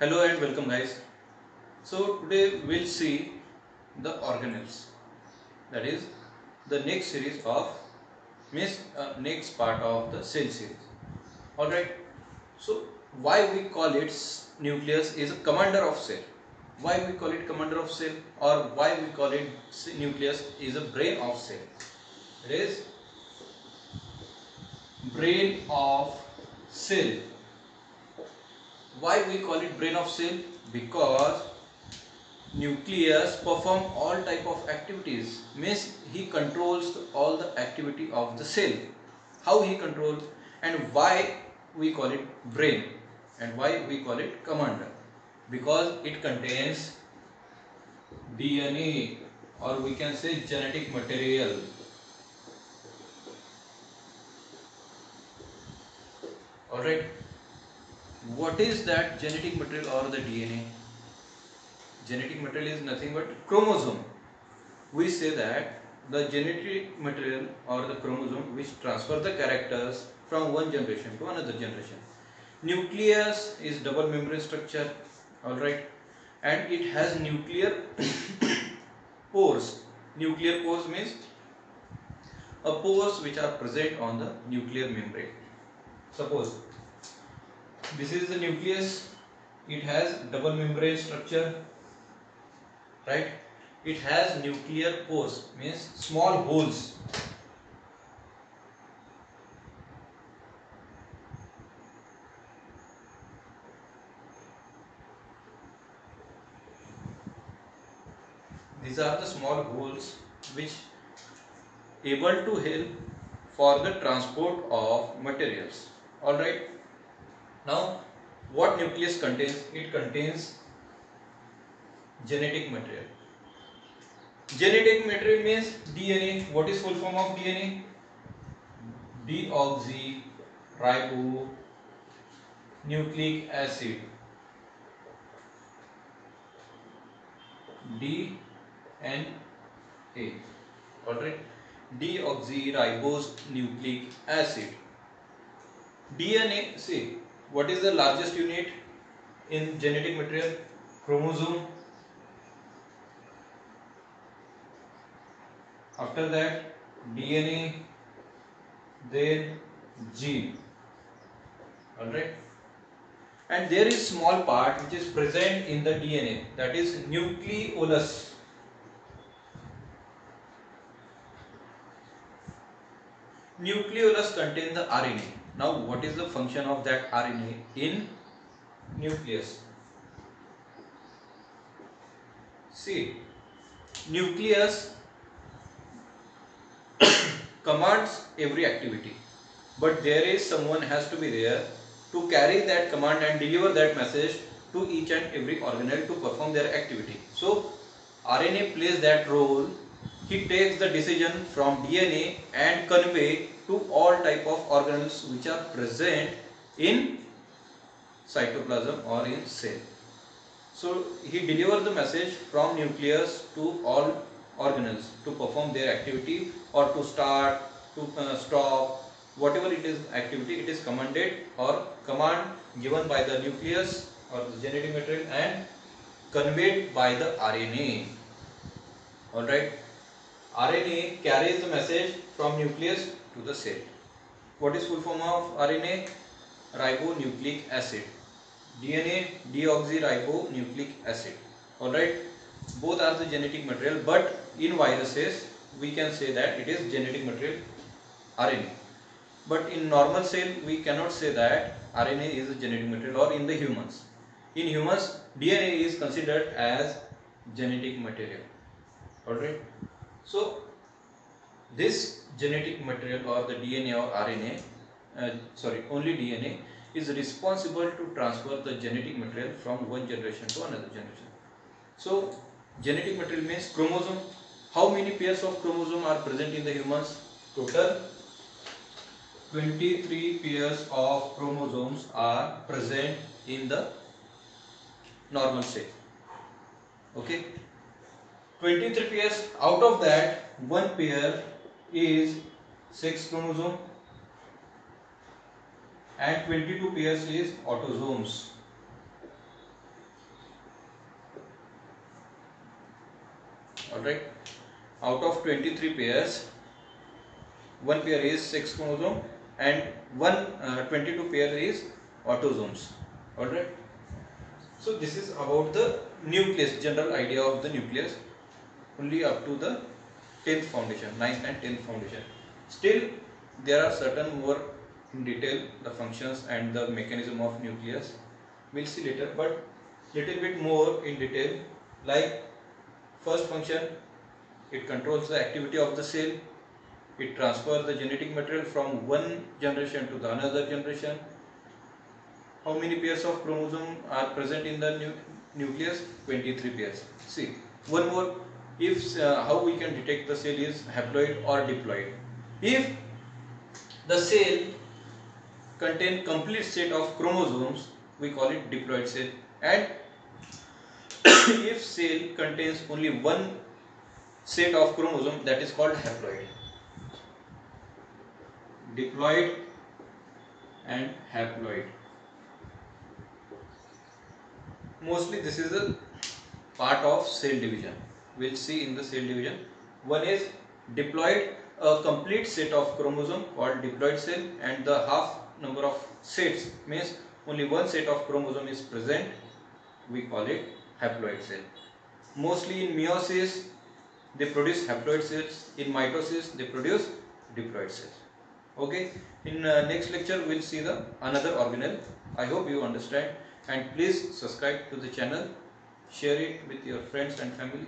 Hello and welcome guys. So today we'll see the organelles, that is the next series of next part of the cell series. Alright, so why we call it nucleus is a commander of cell. Why we call it commander of cell, or why we call it nucleus is a brain of cell. It is brain of cell. Why we call it brain of cell? Because nucleus perform all type of activities, means he controls all the activity of the cell. How he controls, and why we call it brain, and why we call it commander? Because it contains DNA, or we can say genetic material. Alright, what is that genetic material or the DNA? Genetic material is nothing but chromosome. We say that the genetic material or the chromosome which transfer the characters from one generation to another generation. Nucleus is double membrane structure, alright, and it has nuclear pores. Nuclear pores means a pores which are present on the nuclear membrane. Suppose this is the nucleus, it has double membrane structure, right? It has nuclear pores, means small holes. These are the small holes which able to help for the transport of materials. Alright. Now what nucleus contains? It contains genetic material. Genetic material means DNA. What is full form of DNA? Deoxyribonucleic acid. DNA. Alright. Deoxyribonucleic acid. DNA, see, what is the largest unit in genetic material? Chromosome. After that, DNA, then gene. Alright. And there is small part which is present in the DNA, that is nucleolus. Nucleolus contains the RNA. Now what is the function of that RNA in nucleus? See, nucleus commands every activity, but there is someone has to be there to carry that command and deliver that message to each and every organelle to perform their activity. So RNA plays that role. He takes the decision from DNA and convey to all type of organelles which are present in cytoplasm or in cell. So he delivers the message from nucleus to all organelles to perform their activity, or to start, to stop, whatever it is activity, it is commanded or command given by the nucleus or the genetic material and conveyed by the RNA. Alright, RNA carries the message from nucleus to the cell. What is full form of RNA? Ribonucleic acid. DNA, deoxyribonucleic acid. Alright, both are the genetic material, but in viruses we can say that it is genetic material RNA. But in normal cell we cannot say that RNA is a genetic material, or in the humans. In humans, DNA is considered as genetic material. Alright, so this genetic material or the DNA or RNA, only DNA is responsible to transfer the genetic material from one generation to another generation. So genetic material means chromosome. How many pairs of chromosome are present in the humans? Total 23 pairs of chromosomes are present in the normal cell. Okay, 23 pairs. Out of that, one pair is sex chromosome and 22 pairs is autosomes. Alright, out of 23 pairs, one pair is sex chromosome and 22 pair is autosomes. Alright, so this is about the nucleus, general idea of the nucleus, only up to the 10th foundation, 9th and 10th foundation. Still there are certain more in detail the functions and the mechanism of nucleus, we'll see later, but little bit more in detail. Like first function, it controls the activity of the cell, it transfers the genetic material from one generation to the another generation. How many pairs of chromosome are present in the nucleus? 23 pairs. See, one more, if how we can detect the cell is haploid or diploid. If the cell contain complete set of chromosomes, we call it diploid cell, and if cell contains only one set of chromosome, that is called haploid. Diploid and haploid. Mostly this is a part of cell division. We'll see in the cell division. One is diploid, a complete set of chromosome called diploid cell, and the half number of sets means only one set of chromosome is present, we call it haploid cell. Mostly in meiosis they produce haploid cells, in mitosis they produce diploid cells. Okay, in next lecture we'll see the another organelle. I hope you understand, and please subscribe to the channel, share it with your friends and family,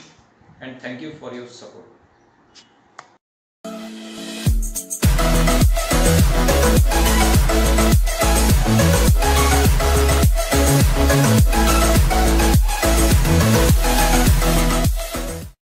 and thank you for your support.